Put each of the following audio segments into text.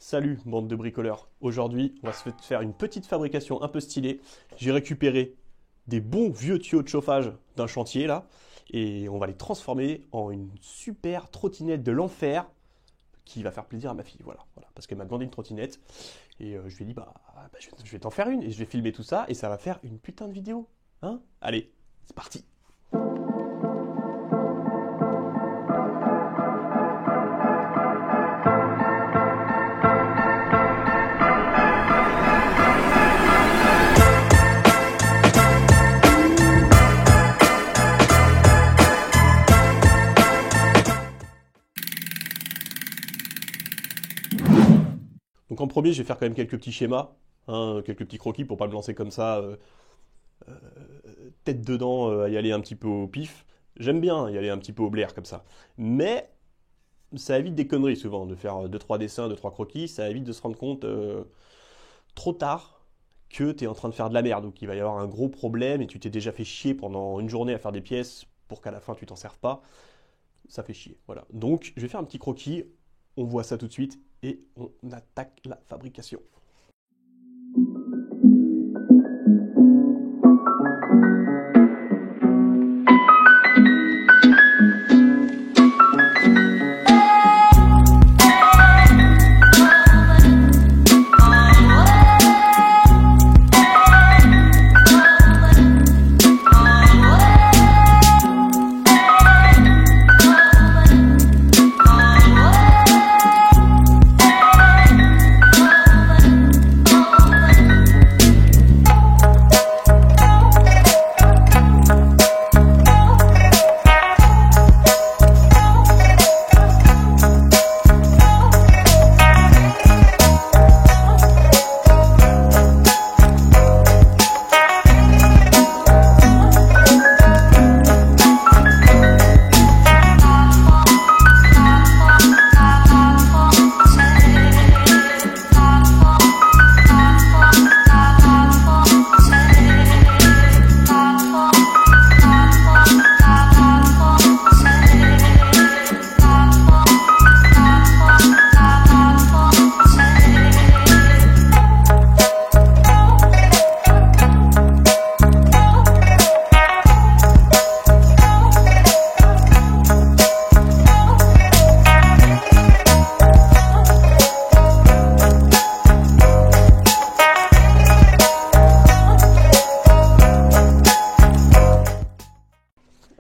Salut bande de bricoleurs. Aujourd'hui, on va se faire une petite fabrication un peu stylée. J'ai récupéré des bons vieux tuyaux de chauffage d'un chantier là et on va les transformer en une super trottinette de l'enfer qui va faire plaisir à ma fille. Voilà, parce qu'elle m'a demandé une trottinette et je lui ai dit je vais t'en faire une et je vais filmer tout ça et ça va faire une putain de vidéo. Hein? Allez, c'est parti. Donc en premier, je vais faire quand même quelques petits schémas, hein, quelques petits croquis pour pas me lancer comme ça, euh, tête dedans, à y aller un petit peu au pif. J'aime bien y aller un petit peu au blaire comme ça. Mais ça évite des conneries souvent, de faire deux trois dessins, deux trois croquis, ça évite de se rendre compte trop tard que tu es en train de faire de la merde ou qu'il va y avoir un gros problème et tu t'es déjà fait chier pendant une journée à faire des pièces pour qu'à la fin tu t'en serves pas. Ça fait chier, voilà. Donc je vais faire un petit croquis, on voit ça tout de suite et on attaque la fabrication.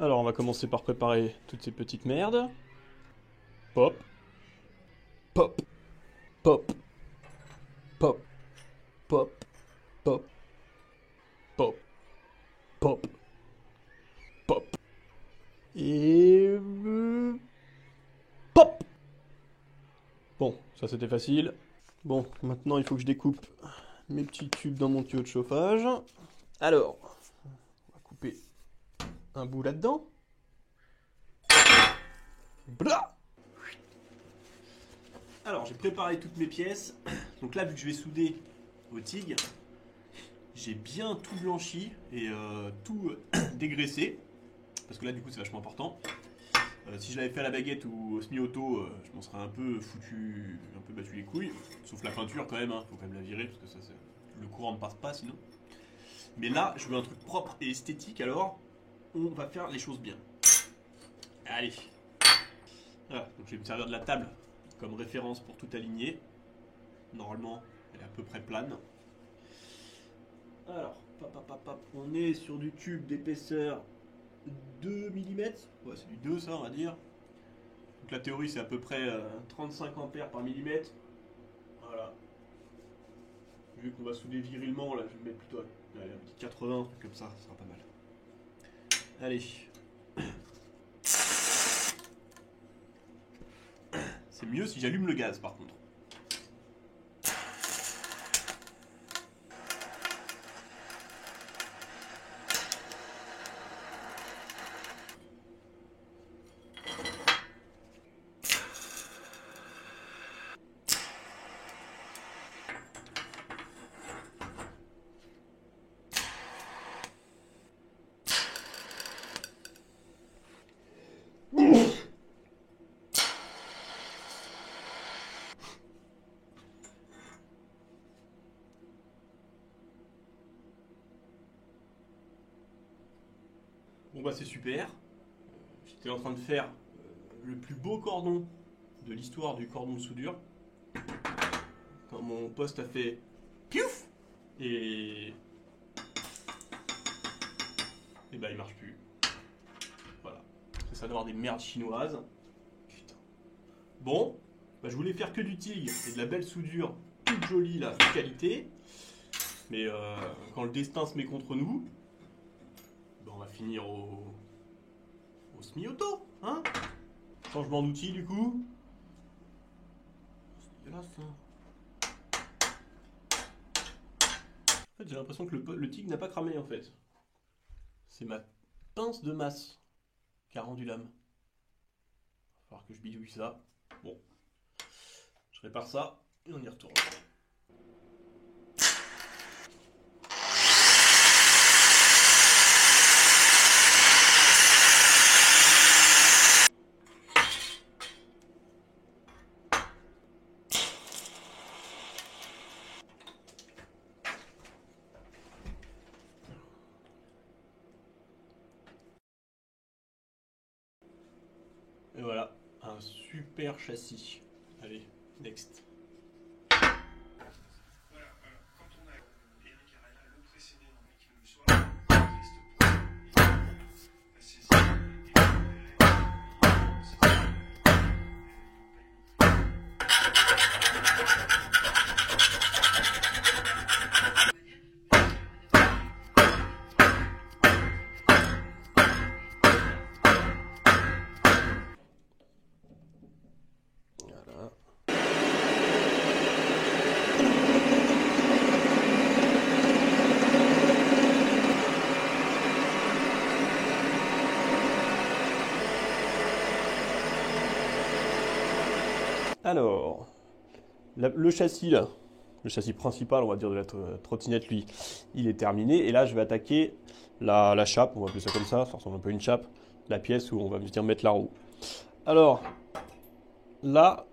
Alors on va commencer par préparer toutes ces petites merdes. Pop, pop, pop, pop, pop, pop, pop, pop, pop. Et pop. Bon, ça c'était facile. Bon, maintenant il faut que je découpe mes petits tubes dans mon tuyau de chauffage. Alors, on va couper un bout là-dedans. Blah. Alors j'ai préparé toutes mes pièces. Donc là, vu que je vais souder au TIG, j'ai bien tout blanchi et tout dégraissé. Parce que là du coup c'est vachement important. Si je l'avais fait à la baguette ou au semi-auto, je m'en serais un peu foutu, un peu battu les couilles. Sauf la peinture quand même, hein. Faut quand même la virer parce que ça, le courant ne passe pas sinon. Mais là, je veux un truc propre et esthétique, alors on va faire les choses bien. Allez. Voilà, donc je vais me servir de la table comme référence pour tout aligner. Normalement, elle est à peu près plane. Alors, on est sur du tube d'épaisseur 2 mm. Ouais, c'est du 2 ça, on va dire. Donc la théorie, c'est à peu près 35 ampères par millimètre. Voilà. Vu qu'on va souder virilement, là, je vais mettre plutôt allez, un petit 80, comme ça sera pas mal. Allez. C'est mieux si j'allume le gaz par contre. Bon bah c'est super. J'étais en train de faire le plus beau cordon de l'histoire du cordon de soudure. Quand mon poste a fait piouf et bah il marche plus. Voilà. C'est ça d'avoir des merdes chinoises. Putain. Bon, bah, je voulais faire que du TIG et de la belle soudure toute jolie là, de qualité. Mais quand le destin se met contre nous, bah, on va finir au semi-auto, hein? Changement d'outil du coup. C'est dégueulasse ça. En fait j'ai l'impression que le TIG n'a pas cramé en fait. C'est ma pince de masse qui a rendu l'âme. Il va falloir que je bidouille ça. Bon. Je répare ça et on y retourne. Et voilà, un super châssis. Allez, next. Voilà, quand on a Eric Arella, le précédent dans l'équipe du soir, il reste pour saisir Voilà. Alors, le châssis là, le châssis principal, on va dire de la trottinette, lui, il est terminé. Et là, je vais attaquer la chape, on va appeler ça comme ça ressemble un peu à une chape, la pièce où on va venir mettre la roue. Alors, là,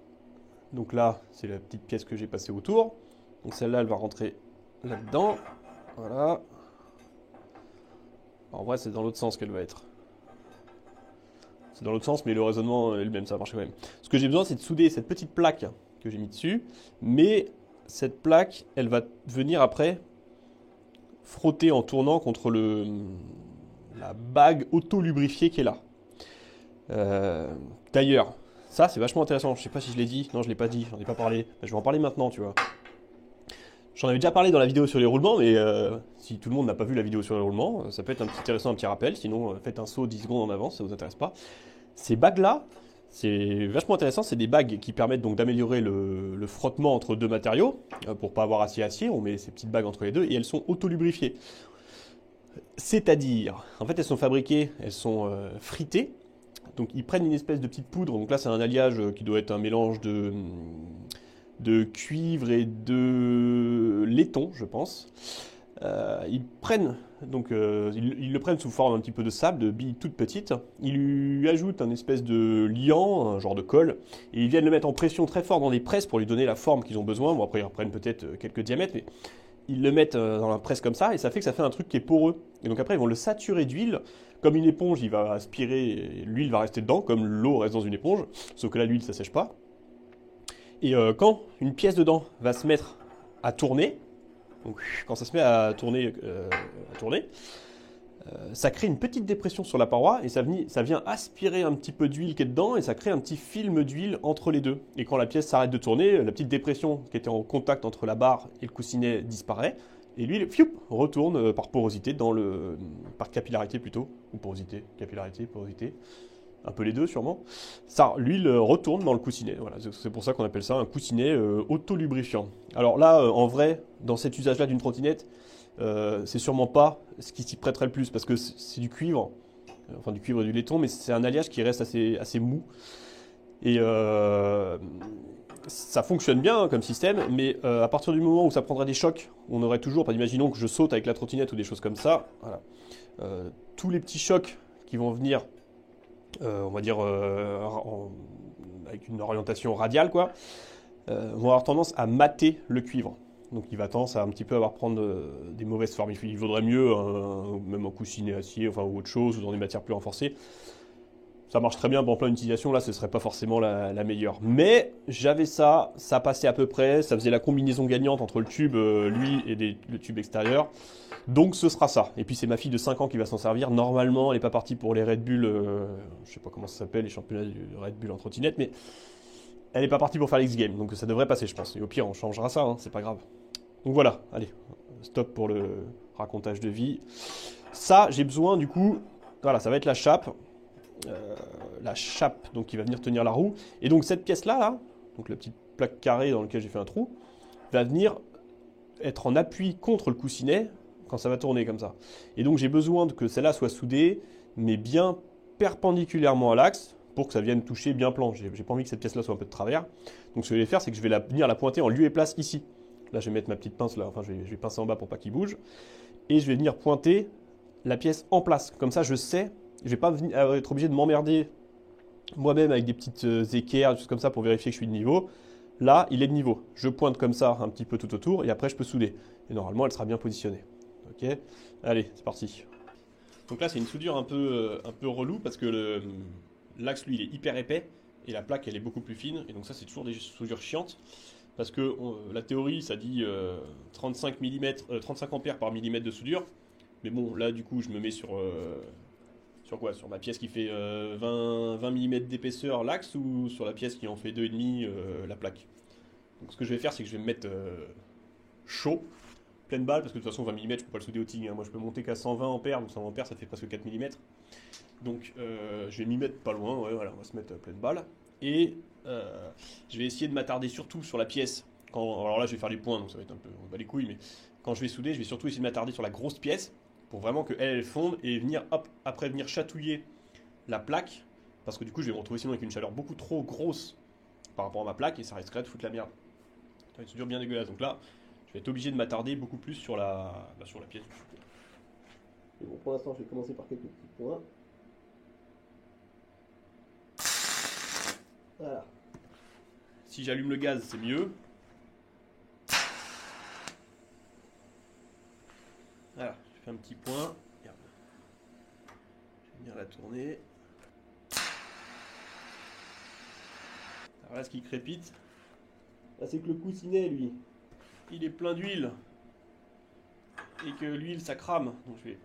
donc là, c'est la petite pièce que j'ai passée autour. Donc celle-là, elle va rentrer là-dedans. Voilà. En vrai, c'est dans l'autre sens qu'elle va être. C'est dans l'autre sens, mais le raisonnement est le même, ça marche quand même. Ce que j'ai besoin, c'est de souder cette petite plaque que j'ai mis dessus. Mais cette plaque, elle va venir après frotter en tournant contre la bague auto-lubrifiée qui est là. D'ailleurs, ça c'est vachement intéressant. Je sais pas si je l'ai dit. Non, je l'ai pas dit. J'en ai pas parlé. Ben, je vais en parler maintenant, tu vois. J'en avais déjà parlé dans la vidéo sur les roulements, mais si tout le monde n'a pas vu la vidéo sur les roulements, ça peut être intéressant, un petit rappel. Sinon, faites un saut 10 secondes en avance, ça vous intéresse pas. Ces bagues-là, c'est vachement intéressant. C'est des bagues qui permettent donc d'améliorer le frottement entre deux matériaux. Pour pas avoir acier-acier, on met ces petites bagues entre les deux et elles sont auto-lubrifiées. C'est-à-dire, en fait, elles sont fabriquées, elles sont fritées. Donc, ils prennent une espèce de petite poudre. Donc là, c'est un alliage qui doit être un mélange de cuivre et de laiton, je pense. Ils le prennent sous forme un petit peu de sable, de billes toutes petites. Ils lui ajoutent un espèce de liant, un genre de colle, et ils viennent le mettre en pression très fort dans des presses pour lui donner la forme qu'ils ont besoin. Bon, après, ils reprennent peut-être quelques diamètres, mais ils le mettent dans la presse comme ça, et ça fait que ça fait un truc qui est poreux. Et donc après, ils vont le saturer d'huile. Comme une éponge, il va aspirer, et l'huile va rester dedans, comme l'eau reste dans une éponge, sauf que là, l'huile, ça sèche pas. Et quand une pièce dedans va se mettre à tourner, donc quand ça se met à tourner, ça crée une petite dépression sur la paroi et ça vient aspirer un petit peu d'huile qui est dedans et ça crée un petit film d'huile entre les deux. Et quand la pièce s'arrête de tourner, la petite dépression qui était en contact entre la barre et le coussinet disparaît et l'huile retourne par porosité par capillarité plutôt, ou porosité, capillarité, porosité. Un peu les deux sûrement. Ça, l'huile retourne dans le coussinet. Voilà, c'est pour ça qu'on appelle ça un coussinet auto-lubrifiant. Alors là, en vrai, dans cet usage-là d'une trottinette, c'est sûrement pas ce qui s'y prêterait le plus parce que c'est du cuivre, enfin du cuivre et du laiton, mais c'est un alliage qui reste assez mou. Et ça fonctionne bien hein, comme système, mais à partir du moment où ça prendrait des chocs, on aurait toujours, imaginons que je saute avec la trottinette ou des choses comme ça, voilà. Tous les petits chocs qui vont venir on va dire avec une orientation radiale, quoi, vont avoir tendance à mater le cuivre. donc il va tendance à un petit peu avoir prendre des mauvaises formes. Il vaudrait mieux, même en coussinet acier, enfin ou autre chose, ou dans des matières plus renforcées. Ça marche très bien pour en plein utilisation, là ce serait pas forcément la meilleure. Mais j'avais ça passait à peu près, ça faisait la combinaison gagnante entre le tube, lui, et le tube extérieur. Donc ce sera ça. Et puis c'est ma fille de 5 ans qui va s'en servir. Normalement, elle n'est pas partie pour les Red Bull, je sais pas comment ça s'appelle, les championnats du Red Bull en trottinette, mais elle n'est pas partie pour faire l'X-Game. Donc ça devrait passer, je pense. Et au pire, on changera ça, hein, c'est pas grave. Donc voilà, allez, stop pour le racontage de vie. Ça, j'ai besoin du coup, voilà, ça va être la chape. Donc qui va venir tenir la roue. Et donc cette pièce-là, là, donc la petite plaque carrée dans laquelle j'ai fait un trou, va venir être en appui contre le coussinet quand ça va tourner comme ça. Et donc j'ai besoin que celle-là soit soudée, mais bien perpendiculairement à l'axe, pour que ça vienne toucher bien plan. J'ai pas envie que cette pièce-là soit un peu de travers. Donc ce que je vais faire, c'est que je vais venir la pointer en lieu et place ici. Là, je vais mettre ma petite pince là, enfin je vais pincer en bas pour pas qu'il bouge. Et je vais venir pointer la pièce en place. Comme ça, je sais, je vais pas être obligé de m'emmerder moi-même avec des petites équerres, des choses comme ça pour vérifier que je suis de niveau. Là, il est de niveau. Je pointe comme ça un petit peu tout autour et après je peux souder. Et normalement, elle sera bien positionnée. Ok, allez, c'est parti. Donc là, c'est une soudure un peu relou parce que l'axe, lui, il est hyper épais et la plaque, elle est beaucoup plus fine. Et donc ça, c'est toujours des soudures chiantes parce que la théorie, ça dit 35 ampères par millimètre de soudure. Mais bon, là, du coup, je me mets sur quoi? Sur ma pièce qui fait 20 mm d'épaisseur l'axe ou sur la pièce qui en fait 2,5 la plaque. Donc ce que je vais faire, c'est que je vais me mettre chaud, pleine balle, parce que de toute façon 20 mm je peux pas le souder au TIG, hein. Moi je peux monter qu'à 120 ampères, donc 120 ampères ça fait presque 4 mm. Donc je vais m'y mettre pas loin, ouais, voilà, on va se mettre pleine balle. Et je vais essayer de m'attarder surtout sur la pièce. Alors là je vais faire les points, donc ça va être un peu, on va les couilles, mais quand je vais souder, je vais surtout essayer de m'attarder sur la grosse pièce, pour vraiment qu'elle fonde et venir, hop, après venir chatouiller la plaque, parce que du coup je vais me retrouver sinon avec une chaleur beaucoup trop grosse par rapport à ma plaque et ça risquerait de foutre la merde. C'est une soudure bien dégueulasse, donc là je vais être obligé de m'attarder beaucoup plus sur la pièce du support. Et bon, pour l'instant je vais commencer par quelques petits points. Voilà. Si j'allume le gaz c'est mieux. Voilà. Un petit point, regarde. Je vais venir la tourner. Alors là, ce qui crépite, là, c'est que le coussinet, lui, il est plein d'huile et que l'huile, ça crame. Donc je vais,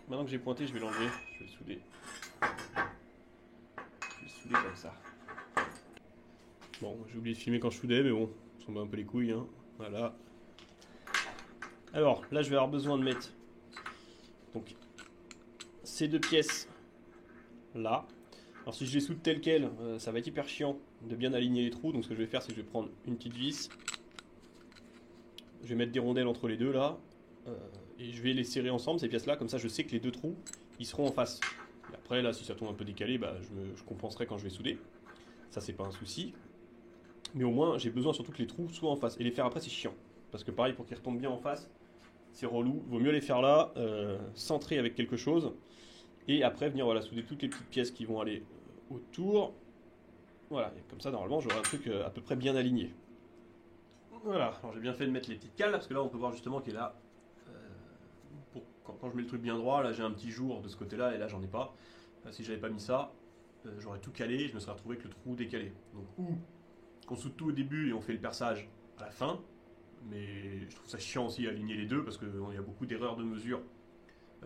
maintenant que j'ai pointé, je vais l'enlever. Je vais le souder. Je vais le souder comme ça. Bon, j'ai oublié de filmer quand je soudais, mais bon, on s'en bat un peu les couilles, hein. Voilà. Alors là je vais avoir besoin de mettre donc ces deux pièces là. Alors si je les soude telles quelles, ça va être hyper chiant de bien aligner les trous. Donc ce que je vais faire, c'est que je vais prendre une petite vis, je vais mettre des rondelles entre les deux là, et je vais les serrer ensemble ces pièces là. Comme ça je sais que les deux trous ils seront en face. Et après là si ça tombe un peu décalé, bah, je compenserai quand je vais souder. Ça c'est pas un souci. Mais au moins j'ai besoin surtout que les trous soient en face. Et les faire après c'est chiant. Parce que pareil pour qu'ils retombent bien en face, c'est relou, vaut mieux les faire là, centrer avec quelque chose, et après venir voilà, souder toutes les petites pièces qui vont aller autour. Voilà, et comme ça normalement j'aurai un truc à peu près bien aligné. Voilà, alors j'ai bien fait de mettre les petites cales, parce que là on peut voir justement qu'il est là, quand je mets le truc bien droit, là j'ai un petit jour de ce côté-là, et là j'en ai pas. Si j'avais pas mis ça, j'aurais tout calé, et je me serais retrouvé avec le trou décalé. Donc ou on soude tout au début et on fait le perçage à la fin, mais je trouve ça chiant aussi à aligner les deux parce qu'il y a beaucoup d'erreurs de mesure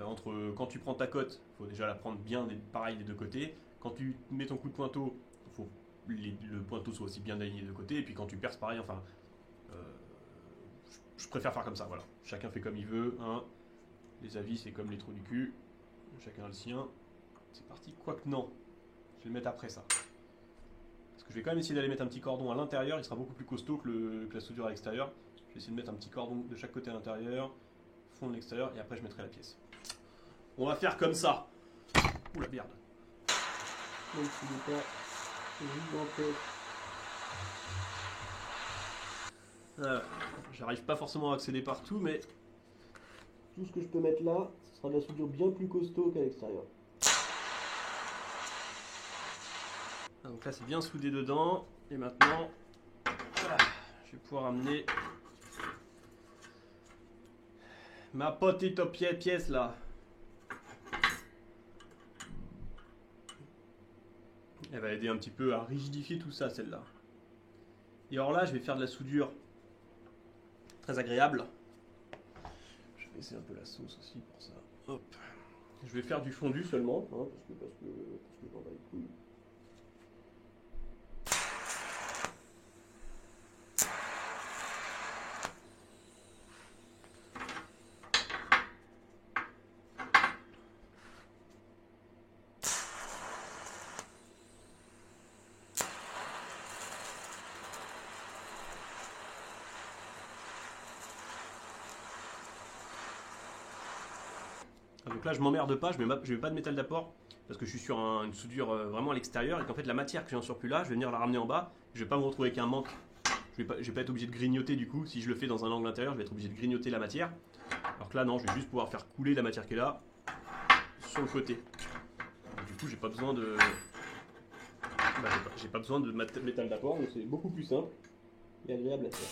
entre quand tu prends ta cote, il faut déjà la prendre bien pareil des deux côtés. Quand tu mets ton coup de pointeau, il faut que le pointeau soit aussi bien aligné des deux côtés. Et puis quand tu perces pareil, enfin, je préfère faire comme ça. Voilà, chacun fait comme il veut. Hein. Les avis c'est comme les trous du cul, chacun a le sien. C'est parti. Quoique non, je vais le mettre après ça. Parce que je vais quand même essayer d'aller mettre un petit cordon à l'intérieur. Il sera beaucoup plus costaud que la soudure à l'extérieur. Je vais essayer de mettre un petit cordon de chaque côté à l'intérieur, fond de l'extérieur, et après je mettrai la pièce. On va faire comme ça. Ouh la merde. Donc je ne pas voilà. J'arrive pas forcément à accéder partout, mais tout ce que je peux mettre là, ce sera de la soudure bien plus costaud qu'à l'extérieur. Donc là c'est bien soudé dedans, et maintenant, voilà, je je vais pouvoir amener ma petite pièce là. Elle va aider un petit peu à rigidifier tout ça, celle-là. Et alors là, je vais faire de la soudure très agréable. Je vais laisser un peu la sauce aussi pour ça. Hop. Je vais faire du fondu seulement, hein, parce que j'en ai les couilles. Donc là, je m'emmerde pas, je mets pas de métal d'apport parce que je suis sur une soudure vraiment à l'extérieur et qu'en fait la matière que j'ai en surplus là, je vais venir la ramener en bas. Je vais pas me retrouver avec un manque. Je vais pas être obligé de grignoter du coup. Si je le fais dans un angle intérieur, je vais être obligé de grignoter la matière. Alors que là, non, je vais juste pouvoir faire couler la matière qui est là sur le côté. Donc, du coup, j'ai pas besoin de, j'ai pas besoin de métal d'apport, donc c'est beaucoup plus simple et agréable à faire.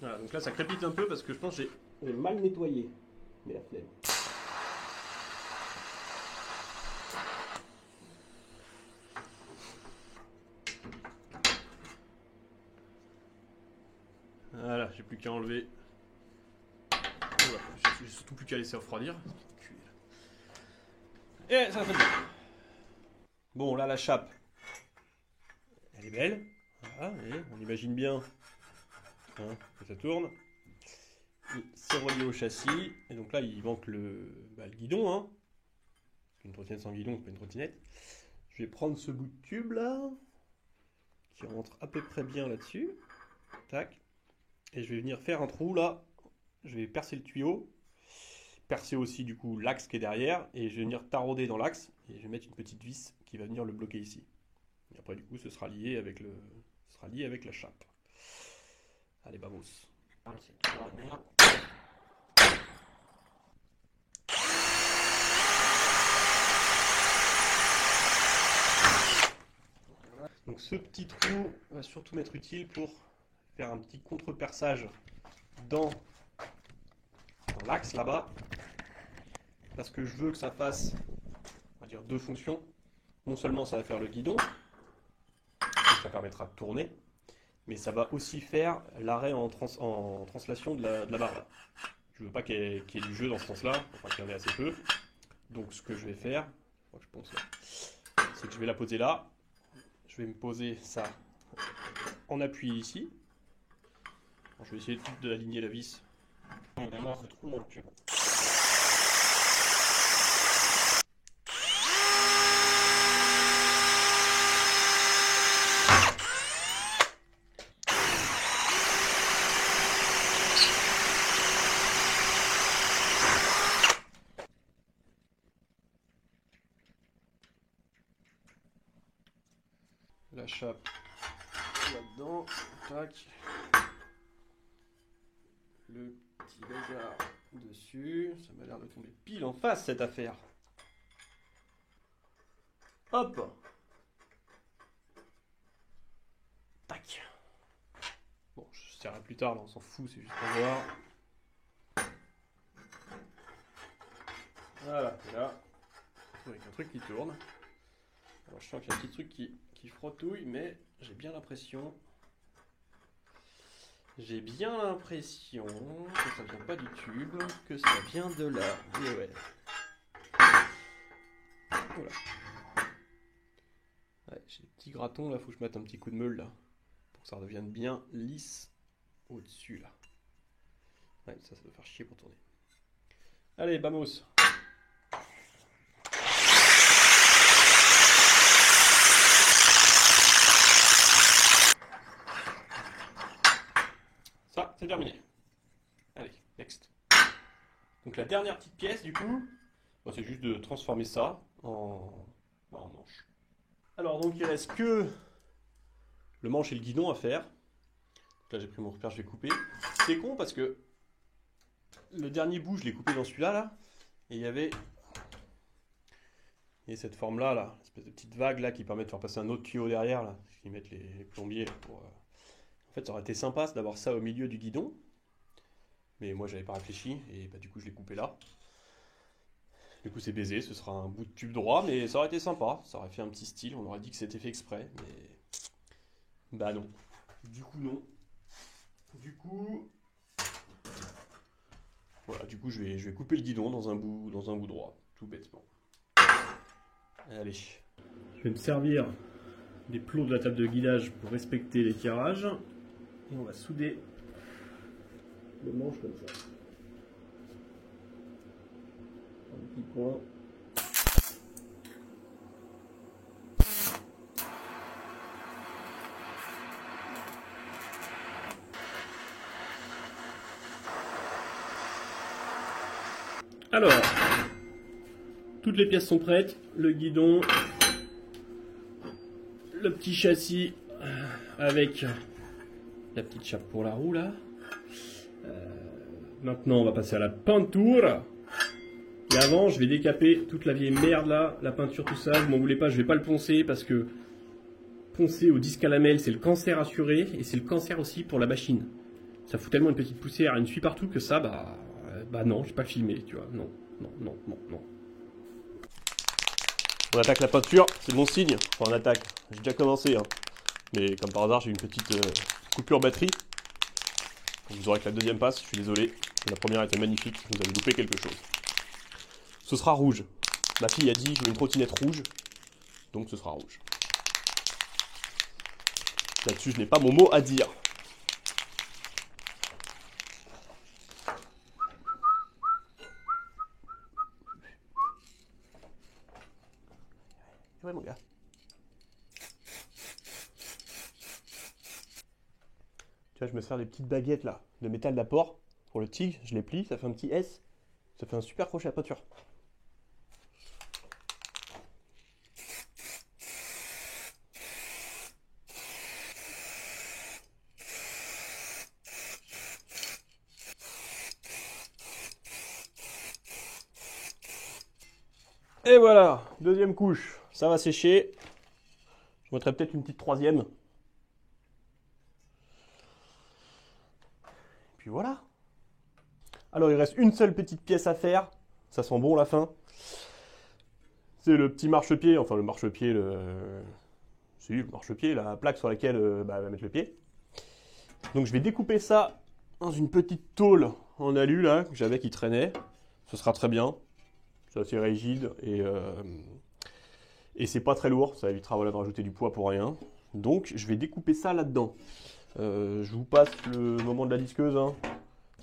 Voilà, donc là ça crépite un peu parce que je pense que j'ai mal nettoyé. Mais la flemme. Voilà, j'ai plus qu'à enlever. Voilà, j'ai surtout plus qu'à laisser refroidir. Et ça fait bien. Bon, là la chape, elle est belle. Voilà, et on imagine bien que ça tourne. C'est relié au châssis. Et donc là, il manque le guidon. Hein. Une trottinette sans guidon, c'est pas une trottinette. Je vais prendre ce bout de tube là, qui rentre à peu près bien là-dessus. Tac. Et je vais venir faire un trou là. Je vais percer le tuyau. Percer aussi du coup l'axe qui est derrière. Et je vais venir tarauder dans l'axe. Et je vais mettre une petite vis qui va venir le bloquer ici. Et après du coup, ce sera lié avec la chape. Allez, vamos. Donc ce petit trou va surtout m'être utile pour faire un petit contre-perçage dans l'axe là-bas. Parce que je veux que ça fasse, on va dire, deux fonctions. Non seulement ça va faire le guidon, ça permettra de tourner, mais ça va aussi faire l'arrêt en translation de la barre. Je veux pas qu'il y ait du jeu dans ce sens-là, enfin qu'il y en ait assez peu. Donc ce que je vais faire, je pense là, c'est que je vais la poser là. Je vais me poser ça en appui ici. Alors, je vais essayer d'aligner la vis. La chape là-dedans, tac, le petit bazar dessus, ça m'a l'air de tomber pile en face cette affaire. Hop, tac. Bon, je serrerai plus tard, là on s'en fout, c'est juste pour voir. Voilà, et là, avec un truc qui tourne. Alors je sens qu'il y a un petit truc qui frottouille, mais j'ai bien l'impression que ça vient pas du tube, que ça vient de là. Et ouais. Voilà. Ouais, j'ai des petits gratons là, faut que je mette un petit coup de meule là, pour que ça redevienne bien lisse au-dessus là. Ouais, ça doit faire chier pour tourner. Allez, vamos. Ça, c'est terminé. Allez, next. Donc la dernière petite pièce du coup, c'est juste de transformer ça en manche. Alors donc il reste que le manche et le guidon à faire. Là j'ai pris mon repère, je vais couper. C'est con parce que le dernier bout je l'ai coupé dans celui-là là, et il y avait cette forme là, espèce de petite vague là qui permet de faire passer un autre tuyau derrière là, ils mettent les plombiers là, pour. En fait ça aurait été sympa d'avoir ça au milieu du guidon, mais moi j'avais pas réfléchi et bah, du coup je l'ai coupé là. Du coup c'est baisé, ce sera un bout de tube droit, mais ça aurait été sympa, ça aurait fait un petit style, on aurait dit que c'était fait exprès, mais bah non. Du coup non. Du coup, voilà, du coup je vais couper le guidon dans un bout droit, tout bêtement. Allez. Je vais me servir des plots de la table de guidage pour respecter l'étirage. Et on va souder le manche comme ça. Un petit point. Alors, toutes les pièces sont prêtes, le guidon, le petit châssis avec la petite chape pour la roue là. Maintenant on va passer à la peinture. Et avant je vais décaper toute la vieille merde là, la peinture tout ça, vous m'en voulez pas, je vais pas le poncer parce que poncer au disque à lamelles c'est le cancer assuré et c'est le cancer aussi pour la machine. Ça fout tellement une petite poussière, une suie partout que ça, bah non, j'ai pas filmé, tu vois, non. On attaque la peinture, c'est bon signe, enfin on attaque, j'ai déjà commencé, hein. Mais comme par hasard j'ai une petite coupure batterie. Vous aurez que la deuxième passe, je suis désolé, la première était magnifique, vous avez loupé quelque chose. Ce sera rouge, ma fille a dit je veux une trottinette rouge, donc ce sera rouge. Là-dessus je n'ai pas mon mot à dire. Ouais mon gars. Tu vois, je me sers des petites baguettes là, de métal d'apport pour le tigre, je les plie, ça fait un petit S, ça fait un super crochet à peinture. Et voilà, deuxième couche, ça va sécher. Je mettrai peut-être une petite troisième. Et puis voilà. Alors il reste une seule petite pièce à faire. Ça sent bon la fin. C'est le petit marchepied, enfin le marchepied, le marchepied, la plaque sur laquelle on va mettre le pied. Donc je vais découper ça dans une petite tôle en alu là, que j'avais qui traînait. Ce sera très bien. C'est assez rigide et c'est pas très lourd, ça évitera voilà, de rajouter du poids pour rien. Donc je vais découper ça là-dedans. Je vous passe le moment de la disqueuse, hein.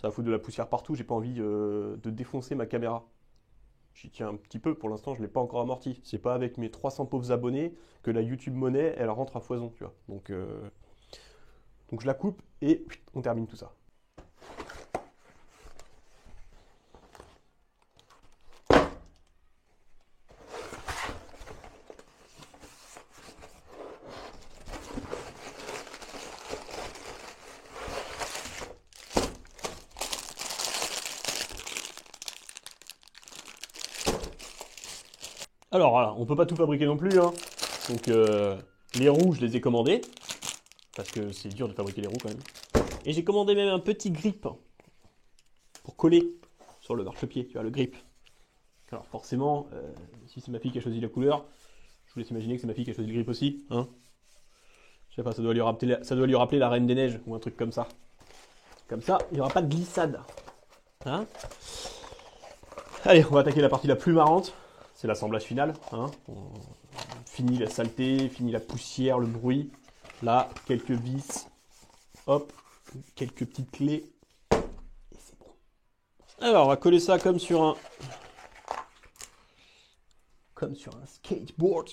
Ça va foutre de la poussière partout, j'ai pas envie de défoncer ma caméra. J'y tiens un petit peu, pour l'instant je l'ai pas encore amorti. C'est pas avec mes 300 pauvres abonnés que la YouTube monnaie, elle rentre à foison, tu vois. Donc je la coupe et on termine tout ça. Alors voilà, on peut pas tout fabriquer non plus, hein. Donc les roues, je les ai commandées, parce que c'est dur de fabriquer les roues quand même. Et j'ai commandé même un petit grip pour coller sur le marchepied, tu vois, le grip. Alors forcément, si c'est ma fille qui a choisi la couleur, je vous laisse imaginer que c'est ma fille qui a choisi le grip aussi, hein. Je sais pas, ça doit lui rappeler la Reine des Neiges, ou un truc comme ça. Comme ça, il n'y aura pas de glissade. Hein? Allez, on va attaquer la partie la plus marrante. C'est l'assemblage final, hein. On finit la saleté, finit la poussière, le bruit. Là, quelques vis, hop, quelques petites clés, et c'est bon. Alors, on va coller ça comme sur un skateboard.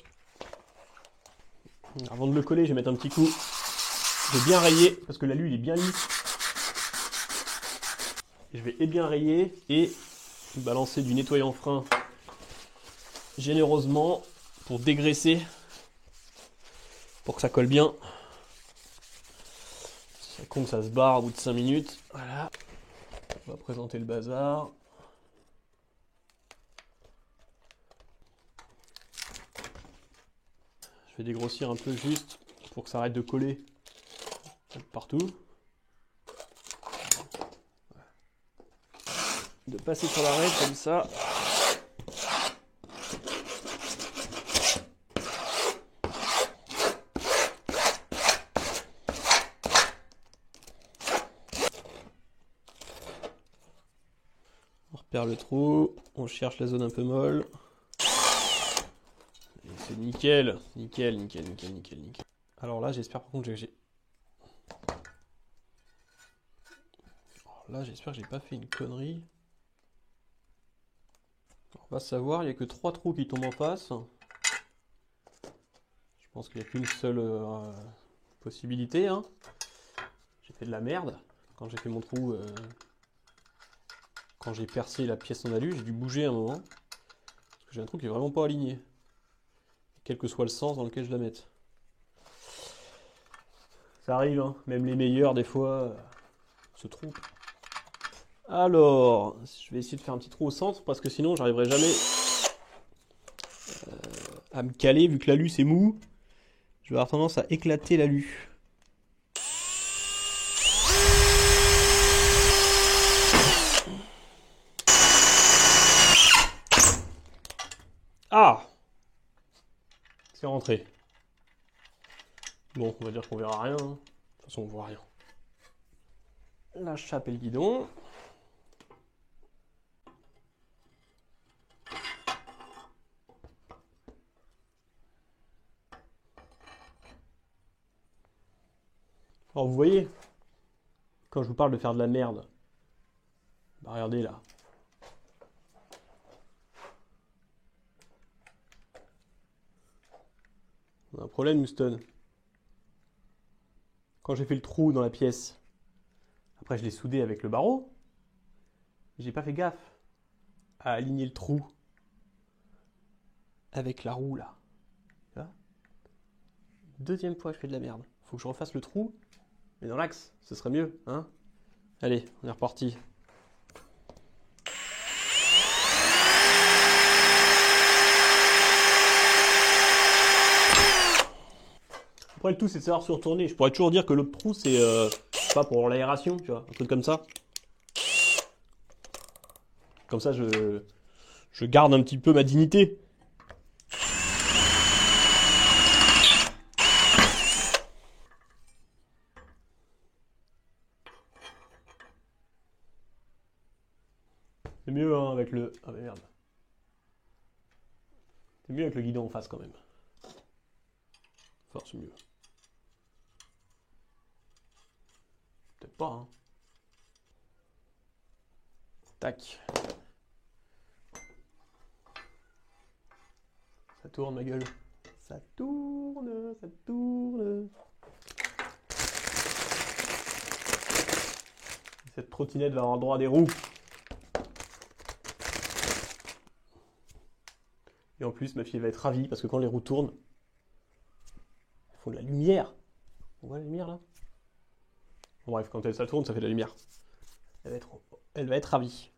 Avant de le coller, je vais mettre un petit coup. Je vais bien rayer, parce que l'alu il est bien lisse. Je vais bien rayer et balancer du nettoyant frein généreusement pour dégraisser, pour que ça colle bien. Comme ça se barre au bout de 5 minutes. Voilà. On va présenter le bazar. Je vais dégrossir un peu juste pour que ça arrête de coller partout. De passer sur l'arrêt comme ça. On repère le trou, on cherche la zone un peu molle. C'est nickel, nickel, nickel, nickel, nickel, nickel. Alors là, j'espère par contre que j'ai... Là, j'espère que j'ai pas fait une connerie. On va savoir, il n'y a que 3 trous qui tombent en face. Je pense qu'il n'y a qu'une seule possibilité. Hein. J'ai fait de la merde. Quand j'ai fait mon trou, quand j'ai percé la pièce en alu, j'ai dû bouger un moment. Parce que j'ai un trou qui est vraiment pas aligné. Quel que soit le sens dans lequel je la mette. Ça arrive, hein. Même les meilleurs, des fois, se trompent. Alors, je vais essayer de faire un petit trou au centre, parce que sinon, j'arriverai jamais à me caler, vu que l'alu, c'est mou. Je vais avoir tendance à éclater l'alu. Ah! C'est rentré. Bon, on va dire qu'on verra rien. Hein. De toute façon, on voit rien. La chape et le guidon. Alors vous voyez, quand je vous parle de faire de la merde, bah regardez là. On a un problème, Houston. Quand j'ai fait le trou dans la pièce, après je l'ai soudé avec le barreau, j'ai pas fait gaffe à aligner le trou avec la roue là. Là. Deuxième fois que je fais de la merde. Faut que je refasse le trou, mais dans l'axe, ce serait mieux, hein. Allez, on est reparti. Après le tout c'est de savoir se retourner. Je pourrais toujours dire que l'autre trou c'est pas pour l'aération, tu vois, un truc comme ça. Comme ça je garde un petit peu ma dignité. C'est mieux hein, avec le... Ah mais merde. C'est mieux avec le guidon en face quand même. Enfin c'est mieux. Peut-être pas hein. Tac. Ça tourne ma gueule. Ça tourne, ça tourne. Cette trottinette va avoir le droit à des roues. Et en plus, ma fille va être ravie parce que quand les roues tournent, elles font de la lumière. On voit la lumière là? Bon, bref, quand ça tourne, ça fait de la lumière. Elle va être ravie.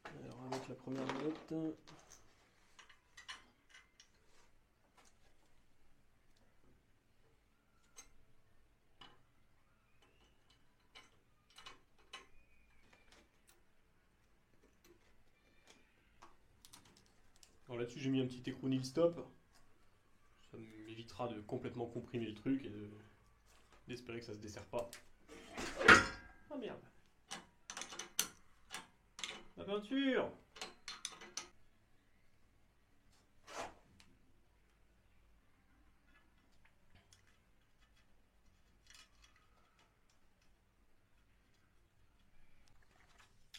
Alors, on va mettre la première note. Alors là-dessus, j'ai mis un petit écrou nil stop. Ça m'évitera de complètement comprimer le truc et d'espérer que ça se desserre pas. Ah merde. La peinture.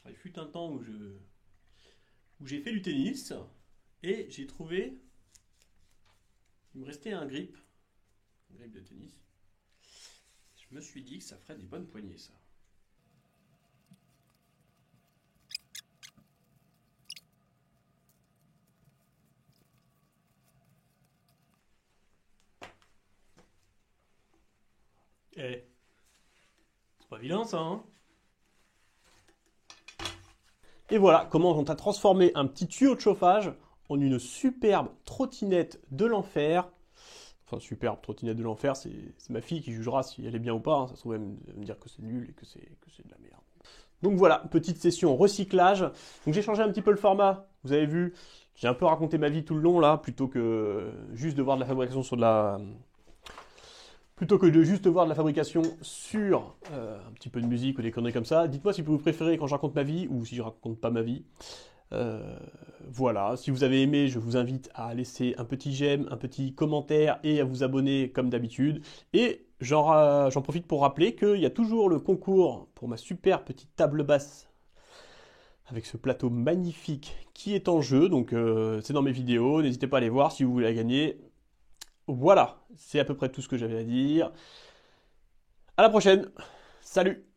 Il fut un temps où j'ai fait du tennis et j'ai trouvé, il me restait un grip de tennis. Je me suis dit que ça ferait des bonnes poignées ça. Eh, Pas vilain ça, hein. Et voilà comment on a transformé un petit tuyau de chauffage en une superbe trottinette de l'enfer. Enfin, superbe trottinette de l'enfer, c'est ma fille qui jugera si elle est bien ou pas, hein. Ça se trouve, elle va me dire que c'est nul et que c'est de la merde. Donc voilà, petite session recyclage. Donc j'ai changé un petit peu le format, vous avez vu. J'ai un peu raconté ma vie tout le long là, plutôt que juste de voir de la fabrication sur de la... Plutôt que de juste voir de la fabrication sur un petit peu de musique ou des conneries comme ça. Dites-moi si vous préférez quand je raconte ma vie ou si je raconte pas ma vie. Voilà, si vous avez aimé, je vous invite à laisser un petit j'aime, un petit commentaire et à vous abonner comme d'habitude. Et j'en profite pour rappeler qu'il y a toujours le concours pour ma super petite table basse avec ce plateau magnifique qui est en jeu. Donc c'est dans mes vidéos, n'hésitez pas à aller voir si vous voulez la gagner. Voilà, c'est à peu près tout ce que j'avais à dire. À la prochaine, salut!